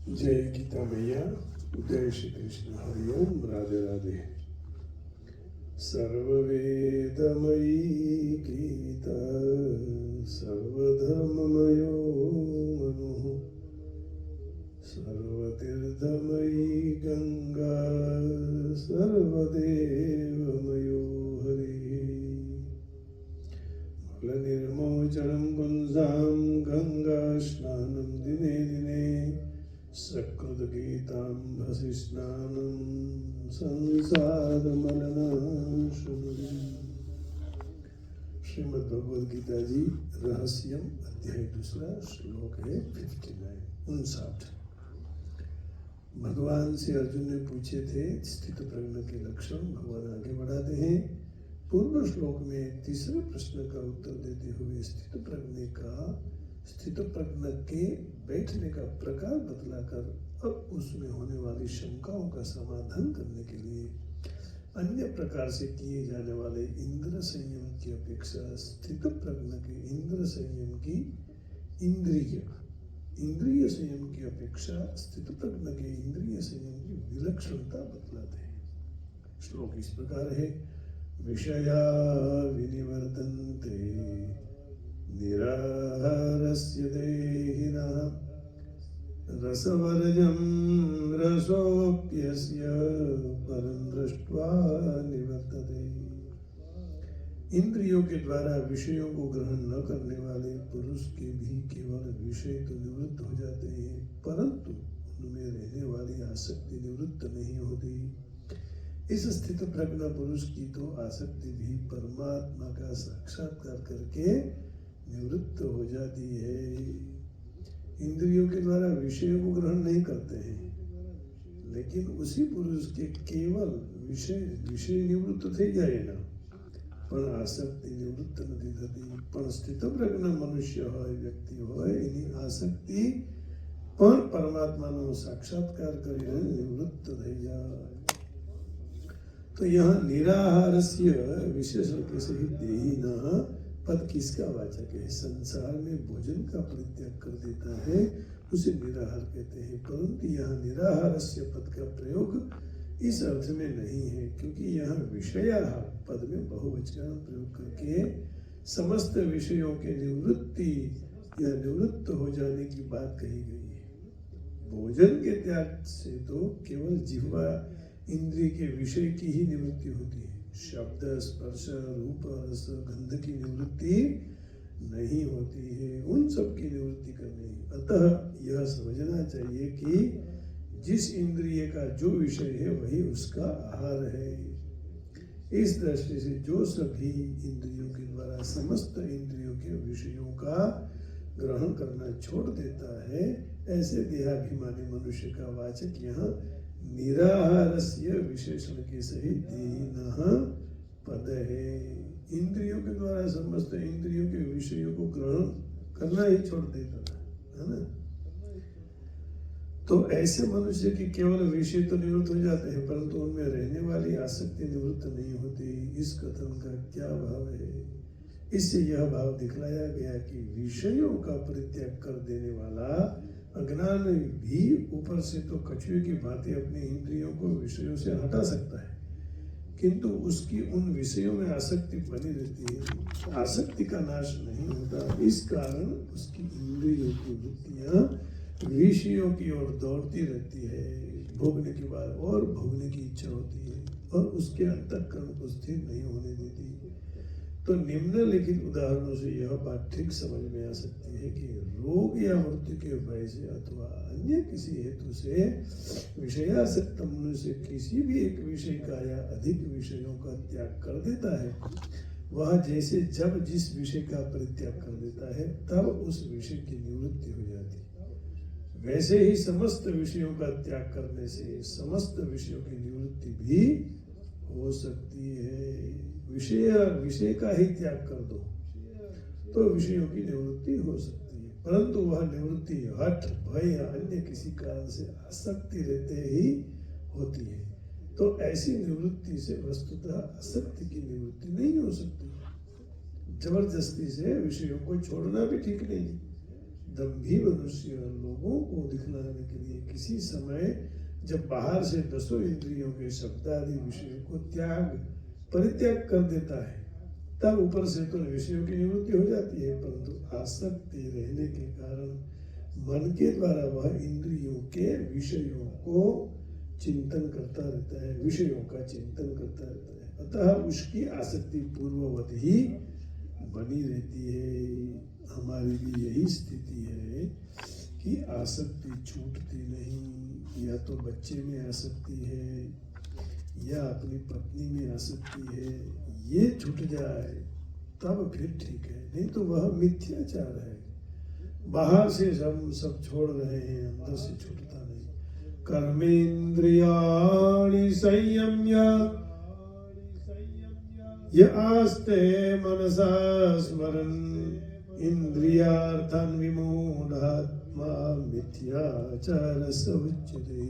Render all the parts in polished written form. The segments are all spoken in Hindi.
जय गीता मैया, जय श्री कृष्ण, हरिओम, राधे राधे। सर्ववेदमयी गीता, सर्वधर्ममयो मनुः, सर्वतीर्थमयी गंगा, सर्वदेवमयो हरिः। मलनिर्मोचनं पुंसां गंगा स्नानं दिने दिने, सकृद्गीताम्भसि स्नानं संसारमलनाशनम्। श्रीमद् भगवद गीता जी रहस्यम अध्याय 2 श्लोक है 59। भगवान से अर्जुन ने पूछे थे स्थित प्रज्ञ के लक्षण। भगवान आगे बढ़ाते हैं। पूर्व श्लोक में तीसरे प्रश्न का उत्तर देते हुए स्थित प्रज्ञ के बैठने का प्रकार बतलाकर अब उसमें होने वाली शंकाओं का समाधान करने के लिए अन्य प्रकार से किए जाने वाले इंद्र संयम की अपेक्षा स्थित प्रज्ञ के इंद्र संयम की इंद्रिय संयम की अपेक्षा स्थित प्रज्ञ के इंद्रिय संयम की विलक्षणता बतलाते हैं। श्लोक इस प्रकार है। विषया विनिवर्तन्ते निराहारस्य देहिनः, रसवर्जं रसोऽप्यस्य परं दृष्ट्वा निवर्तते। इंद्रियों के द्वारा विषयों को ग्रहण न करने वाले पुरुष के भी केवल विषय तो निवृत्त हो जाते हैं, परंतु उनमें रहने वाली आसक्ति निवृत्त नहीं होती। इस स्थित प्रज्ञ पुरुष की तो आसक्ति भी परमात्मा का साक्षात्कार करके निवृत्त हो जाती है। इंद्रियों के द्वारा विषयों को ग्रहण नहीं करते हैं, लेकिन उसी पुरुष के केवल विषय निवृत्त થઈ જાય ना, પણ આસક્તિ નિવૃત્ત નથી થતી। પણ સ્થિત પ્રજ્ઞ મનુષ્ય હોય, વ્યક્તિ હોય, એની આસક્તિ પણ પરમાત્માનો સાક્ષાત્કાર કરીને નિવૃત્ત થઈ જાય। तो यहाँ निराहारस्य विशेषण के सहित देहिनः पद किसका वाचक है? संसार में भोजन का परित्याग कर देता है उसे निराहार कहते हैं। परंतु यहाँ निराहारस्य पद का प्रयोग इस अर्थ में नहीं है, क्योंकि यहाँ विषया पद में बहुवचन प्रयोग करके समस्त विषयों के निवृत्ति या निवृत्त हो जाने की बात कही गई है। भोजन के त्याग से तो केवल जिह्वा इंद्रिय के विषय की ही निवृत्ति होती है। शब्द, स्पर्श, रूप, रस, गंध की निवृत्ति नहीं होती है, उन सब की निवृत्ति करनी। अतः यह समझना चाहिए कि जिस इंद्रिय का जो विषय है वही उसका आहार है। इस दृष्टि से जो सभी इंद्रियों के द्वारा समस्त इंद्रियों के विषयों का ग्रहण करना छोड़ देता है, ऐसे देहाभिमानी मनुष्य का वाचक यहाँ निराहारस्य विशेषण के सहित देहिनः पद है। इंद्रियों के द्वारा समस्त इंद्रियों के विषयों को ग्रहण करना ही छोड़ देता है ना। तो ऐसे मनुष्य के केवल विषय तो निवृत्त हो जाते हैं, परंतु उनमें रहने वाली आसक्ति निवृत्त नहीं होती। इस कथन का क्या भाव है? इससे यह भाव दिखलाया गया कि विषयों का परित्याग कर देने वाला अज्ञान भी ऊपर से तो कछुए की भांति अपने इंद्रियों को विषयों से हटा सकता है, किंतु उसकी उन विषयों में आसक्ति बनी रहती है, आसक्ति का नाश नहीं होता। इस कारण उसकी इंद्रियों की वृत्तियां विषयों की ओर दौड़ती रहती है। भोगने के बाद और भोगने की इच्छा होती है और उसके अंतःकरण को स्थिर नहीं होने देती। तो निम्नलिखित उदाहरणों से यह बात ठीक समझ में आ सकती है कि रोग या मृत्यु के भय से अथवा अन्य किसी हेतु से विषयासक्त मनुष्य किसी भी एक विषय का या अधिक विषयों का त्याग कर देता है, वह जैसे जब जिस विषय का परित्याग कर देता है तब उस विषय की निवृत्ति हो जाती है, वैसे ही समस्त विषयों का त्याग करने से समस्त विषयों की निवृत्ति भी हो सकती है। विषय का ही त्याग कर दो तो विषयों की निवृत्ति हो सकती है, परंतु वह निवृत्ति हठ, भय या अन्य किसी कारण से आसक्ति रहते ही होती है। तो ऐसी निवृत्ति से वस्तुतः आसक्ति की निवृत्ति नहीं हो सकती। जबरदस्ती से विषयों को छोड़ना भी ठीक नहीं। दम्भी मनुष्य लोगों को दिखलाने के लिए किसी समय जब बाहर से 10 इंद्रियों के शब्दादि विषयों को परित्याग कर देता है, तब ऊपर से तो विषयों की निवृत्ति हो जाती है, परंतु आसक्ति रहने के कारण मन के द्वारा वह इंद्रियों के विषयों को चिंतन करता रहता है, विषयों का चिंतन करता रहता है। अतः उसकी आसक्ति पूर्ववत ही बनी रहती है। हमारी भी यही स्थिति है कि आसक्ति छूटती नहीं। या तो बच्चे में आसक्ति है या अपनी पत्नी में आसक्ति है, ये छूट जाए तब फिर ठीक है, नहीं तो वह मिथ्याचार है। बाहर से सब छोड़ रहे हैं, अंदर से छूटता नहीं। कर्मेंद्रियाणि संयम्य य आस्ते मनसा स्मरन् इंद्रियार्थान् विमूढ़ात्मा मिथ्याचारस्य उच्यते।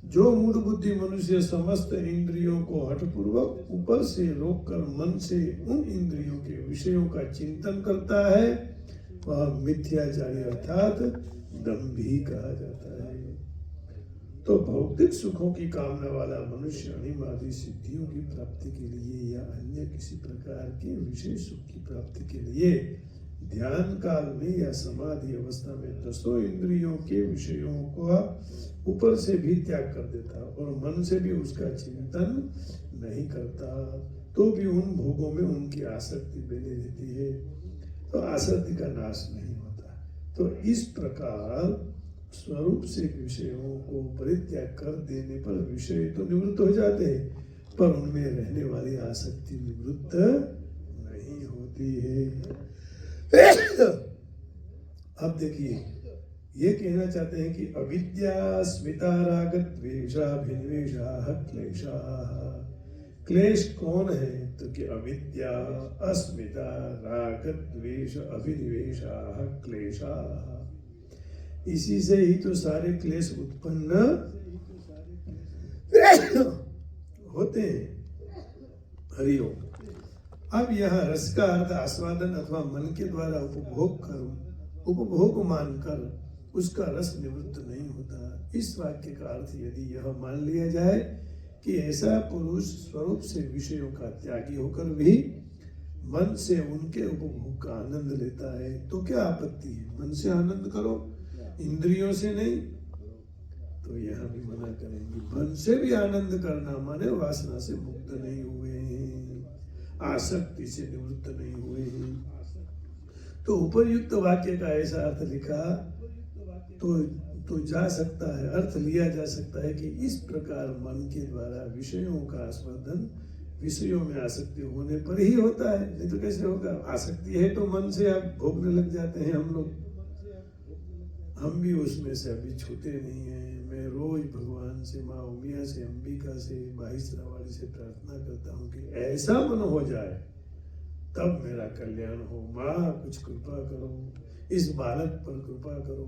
जो मूढ़ बुद्धि मनुष्य समस्त इंद्रियों को हठपूर्वक ऊपर से रोककर मन से उन इंद्रियों के विषयों का चिंतन करता है, वह मिथ्याचारी अर्थात दंभी कहा जाता है। तो भौतिक सुखों की कामना वाला मनुष्य अणिमादि सिद्धियों की प्राप्ति के लिए या अन्य किसी प्रकार के विशेष सुख की प्राप्ति के लिए ध्यान काल में या समाधि अवस्था में 10 इंद्रियों के विषयों को ऊपर से भी त्याग कर देता और मन से भी उसका चिंतन नहीं करता, तो भी उन भोगों में उनकी आसक्ति बनी रहती है, तो आसक्ति का नाश नहीं होता। तो इस प्रकार स्वरूप से विषयों को परित्याग कर देने पर विषय तो निवृत्त हो जाते हैं, पर उनमें रहने वाली आसक्ति निवृत्त नहीं होती है। अब देखिए, ये कहना चाहते हैं कि अविद्या स्मिता राग द्वेषाभिनिवेशाः क्लेशाः। क्लेश कौन है? तो कि अविद्या, अस्मिता, राग द्वेष, अभिनिवेशाः क्लेशाः। इसी से ही तो सारे क्लेश उत्पन्न होते हैं। हरिओम। अब यह रस का अर्थ आस्वादन अथवा मन के द्वारा उपभोग मानकर उसका रस निवृत्त नहीं होता। इस वाक्य का अर्थ यदि यह मान लिया जाए कि ऐसा पुरुष स्वरूप से विषयों का त्यागी होकर भी मन से उनके उपभोग का आनंद लेता है, तो क्या आपत्ति है? मन से आनंद करो, इंद्रियों से नहीं। तो यह भी मना करेंगे, मन से भी आनंद करना माने वासना से मुक्त नहीं हुए हैं, आसक्ति से निवृत्त नहीं हुए हैं। तो उपयुक्त वाक्य का ऐसा अर्थ लिखा तो जा सकता है, अर्थ लिया जा सकता है कि इस प्रकार मन के द्वारा विषयों का आस्वादन विषयों में आसक्ति होने पर ही होता है, नहीं तो कैसे होगा? आसक्ति है तो मन से आप भोगने लग जाते हैं। हम भी उसमें से अभी छूटे नहीं हैं। मैं रोज भगवान से, माँ उमिया से, अंबिका से, बाईसरावाली से प्रार्थना करता हूँ कि ऐसा मन हो जाए तब मेरा कल्याण हो। माँ कुछ कृपा करो, इस बालक पर कृपा करो।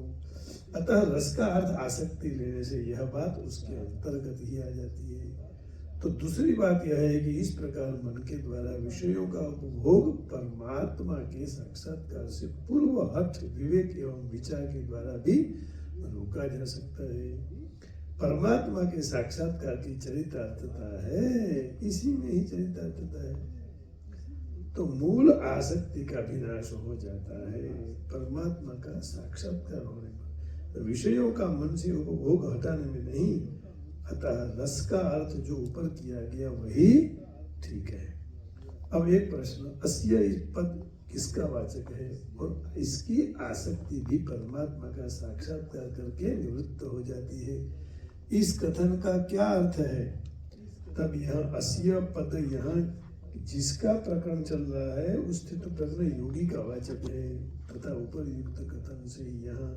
अतः रस का अर्थ आसक्ति लेने से यह बात उसके अंतर्गत ही आ जाती है। तो दूसरी बात यह है कि इस प्रकार मन के द्वारा विषयों का उपभोग परमात्मा के साक्षात्कार से पूर्व हठ विवेक एवं विचार के द्वारा भी रोका जा सकता है। परमात्मा के साक्षात्कार की चरितार्थता है, इसी में ही चरितार्थता है। तो मूल आसक्ति का विनाश हो जाता है परमात्मा का साक्षात्कार होने पर, विषयों का मन से उपभोग हटाने में नहीं। अतः रस का अर्थ जो ऊपर किया गया वही ठीक है। अब एक प्रश्न, अस्य पद किसका वाचक है? और इसकी आसक्ति भी परमात्मा का साक्षात्कार करके निवृत्त हो जाती है। इस कथन का क्या अर्थ है? तब यह अस्य पद यहाँ जिसका प्रकरण चल रहा है उस स्थित प्रकरण योगी का वाचक है, तथा ऊपर युक्त कथन से यहाँ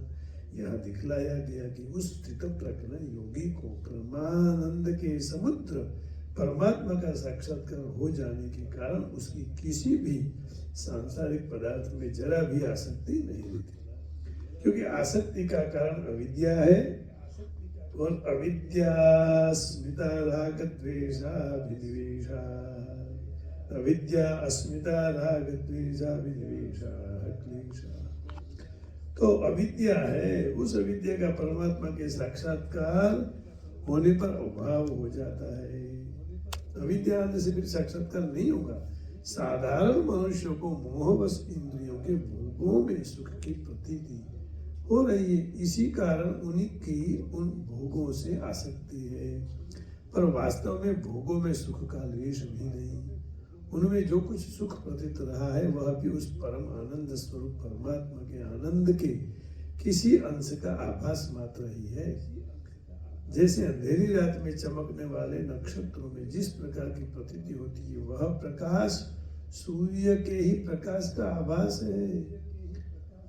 यह दिखलाया गया कि उस स्थित प्रकरण योगी को परमानंद के समुद्र परमात्मा का साक्षात्कार हो जाने के कारण उसकी किसी भी सांसारिक पदार्थ में जरा भी आसक्ति नहीं रहती, क्योंकि आसक्ति का कारण अविद्या है। और अविद्या अस्मिता राग द्वेषाभिनिवेशा, अविद्या अस्मिता राग द्वेषाभिनिवेशा क्लेशा। तो अविद्या है, उस अविद्या का परमात्मा के साक्षात्कार होने पर अभाव हो जाता है। अविद्या आने से फिर साक्षात्कार नहीं होगा। साधारण मनुष्यों को मोहवश इंद्रियों के भोगों में सुख की प्रतीति हो रही है, इसी कारण उन्हीं की उन भोगों से आसक्ति है, पर वास्तव में भोगों में सुख का लेश भी नहीं। उनमें जो कुछ सुख प्रतीत रहा है वह भी उस परम आनंद स्वरूप परमात्मा के आनंद के किसी अंश का आभास मात्र ही है। जैसे अंधेरी रात में चमकने वाले नक्षत्रों में जिस प्रकार की प्रतीति होती है, वह प्रकाश सूर्य के ही प्रकाश का आभास है,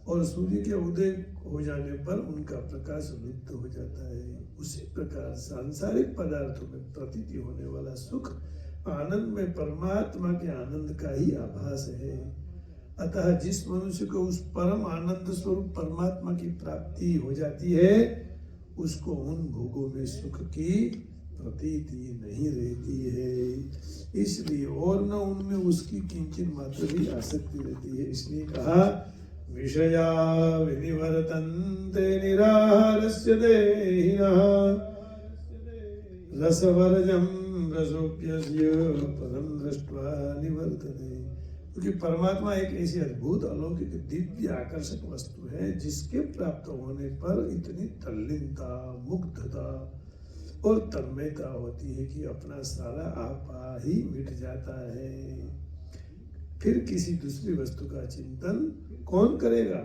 और सूर्य के उदय हो जाने पर उनका प्रकाश लुप्त हो जाता है। उसी प्रकार सांसारिक पदार्थों में प्रतीति होने वाला सुख आनंद में परमात्मा के आनंद का ही आभास है। अतः जिस मनुष्य को उस परम आनंद स्वरूप परमात्मा की प्राप्ति हो जाती है, उसको उन भोगों में सुख की प्रतीति नहीं रहती है। इसलिए और न उनमें उसकी किंचित मात्र भी आसक्ति रहती है। इसलिए कहा विषया विनिवर्तन्ते निराहारस्य देहिनः रसवर्जं रसोप्यस्य परं दृष्ट्वा निवर्तते। क्योंकि परमात्मा एक ऐसी अद्भुत अलौकिक दिव्य आकर्षक वस्तु है जिसके प्राप्त होने पर इतनी तल्लीनता, मुग्धता और तन्मयता होती है कि अपना सारा आपा ही मिट जाता है। फिर किसी दूसरी वस्तु का चिंतन कौन करेगा?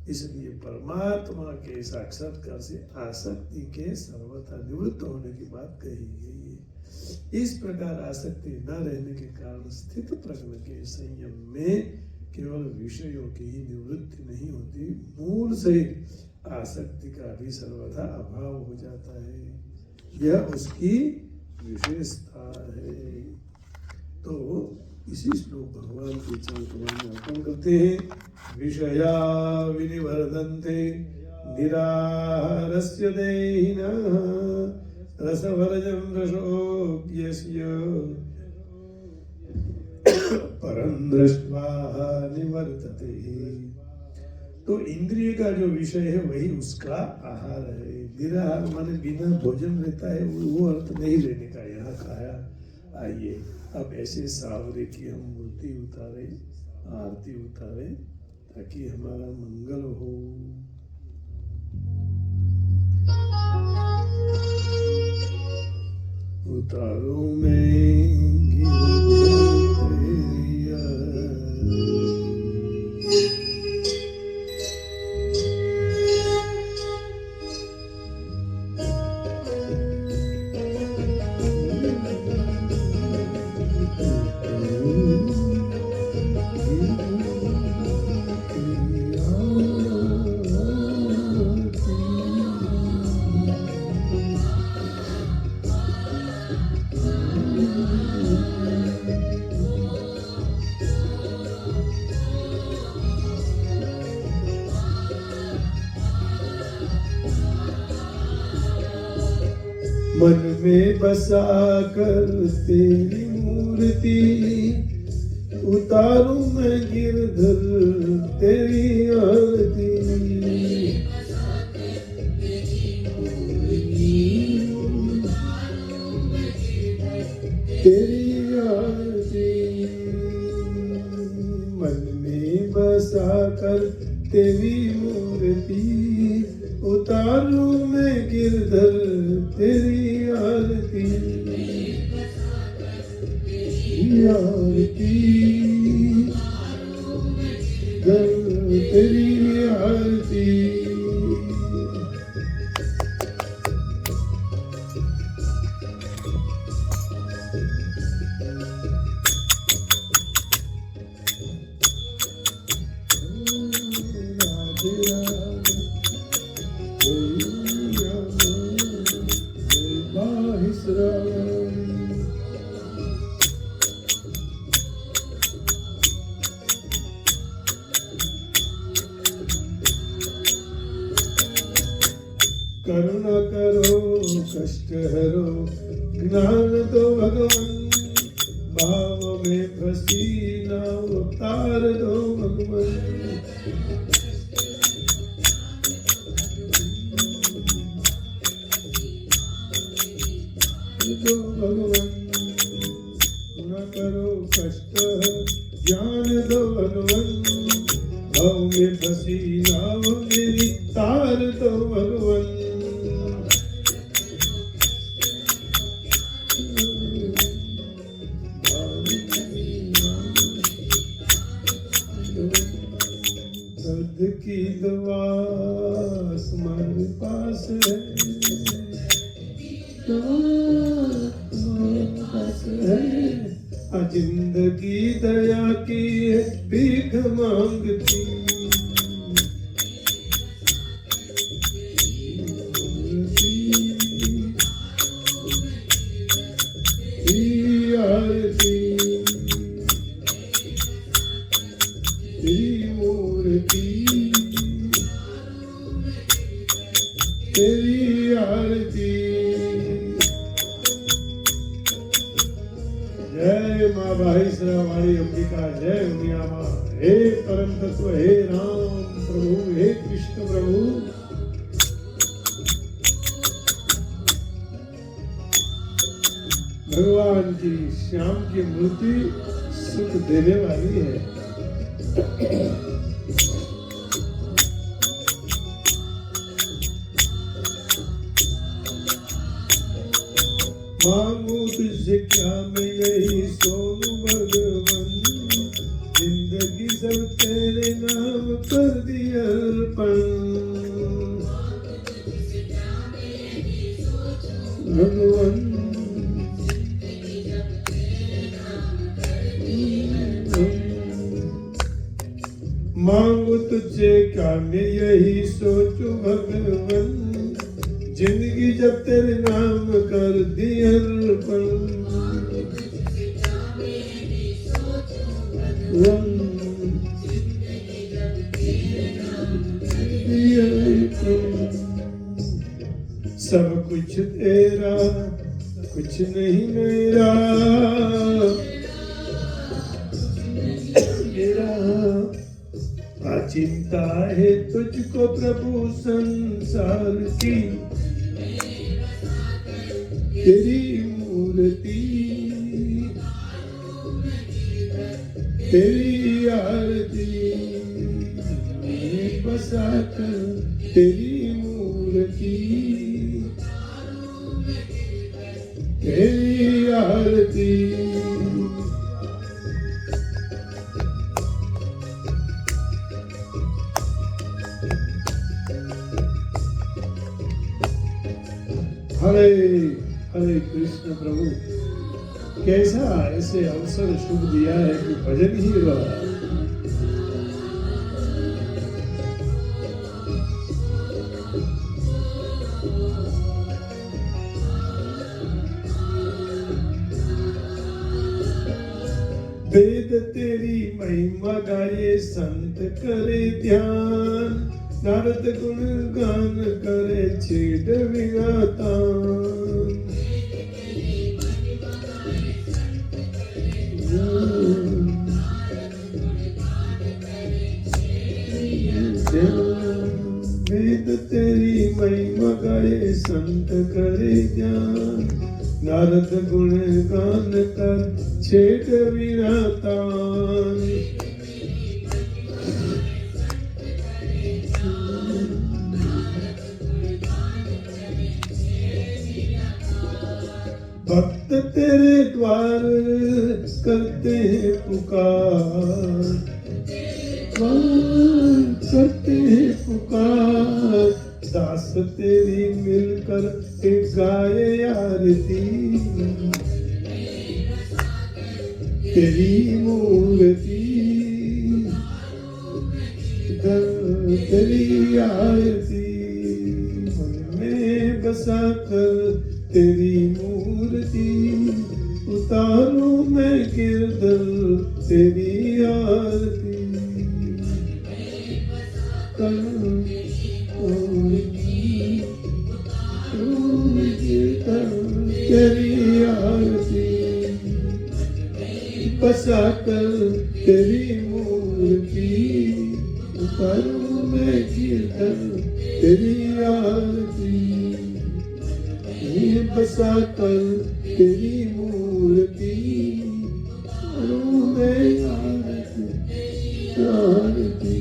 इसलिए परमात्मा के साक्षात्कार से आसक्ति के सर्वथा निवृत्त होने की बात कही गई है। इस प्रकार आसक्ति न रहने के कारण स्थित प्रज्ञ के संयम में केवल विषयों की ही निवृत्ति नहीं होती, मूल सहित आसक्ति का भी सर्वथा अभाव हो जाता है। यह उसकी विशेषता है। तो इसी श्लोक भगवान के चरण में अर्पण करते हैं। विषया विनिवर्धन्ते निराहारस्य देहिनः रसवर्जं रसोप्यस्य परं दृष्ट्वा निवर्तते। तो इंद्रिय का जो विषय है वही उसका आहार है। निराहार माने बिना भोजन रहता है, वो अर्थ नहीं लेने का यहाँ खाया। आइए अब ऐसे सावरे की हम मूर्ति उतारे, आरती उतारे, ताकि हमारा मंगल हो। उतारो में मन में बसा कर तेरी मूर्ति, उतारूं मैं गिरधर तेरी आरती। तेरी आरती मन में बसा कर तेरी मूर्ति, उतारूं मैं गिरधर तेरी आरती। आरती तेरी आरती। करुणा करो कष्ट हरो ज्ञान दो भगवान, भाव में फंसी ना उतार दो भगवान। दो भगवान, न करो कष्ट ज्ञान दो भगवान, भव में फंसी नाव मेरी तार दो भगवान। दर्द की दवा तुम्हारे पास है, जिंदगी दया की भीख मांगती, आरती तेरी मूर्ति, तेरी आरती। जय माँ बाहेश्वरी अंबिका, जय उमिया माँ। हे परम तत्व, हे राम प्रभु, हे कृष्ण प्रभु, भगवान की श्याम की मूर्ति सुख देने वाली है। मांगू तुझसे क्या मैं यही सोनू भगवान, जिंदगी सब तेरे नाम कर दिया अर्पण। भगवान मांगू तुझसे क्या मैं यही सोचूं भगवान, जिंदगी जब तेरे नाम कर दी अर्पण। सब कुछ तेरा, कुछ नहीं मेरा, चिंता है तुझको प्रभु संसार की, तेरी मूर्ति, तेरी आरती बसा कर, तेरी मूर्ति, तेरी आरती। हरे हरे कृष्ण प्रभु, कैसा ऐसे अवसर शुभ दिया है कि भजन ही रहा। वेद तेरी महिमा गाये संत करे ध्यान, नारद गुण गान करे छेड़ विगाता। वेद तेरी महिमा गाये संत करे ध्यान, नारद गुण गान कर छेड़ विगाता। भक्त तेरे द्वार करते हैं पुकार, करते हैं पुकार, दास तेरी मिलकर एक गाये आरती, तेरी मूर्ति, तेरी आरती मन में बसा कर, तेरी मूर्ति उतारूं मैं गिरधर, तेरी आरती तेरी आरती बसा कर, तेरी मूर्ति उतारूं मैं गिरधर, तेरी आरती। ये बसा कर तेरी मूर्ति करूं मैं आरती।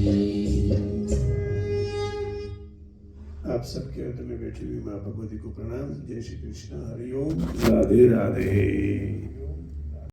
आप सबके अंत में बैठी हुई माँ भगवती को प्रणाम। जय श्री कृष्ण, हरि ओम, राधे राधे।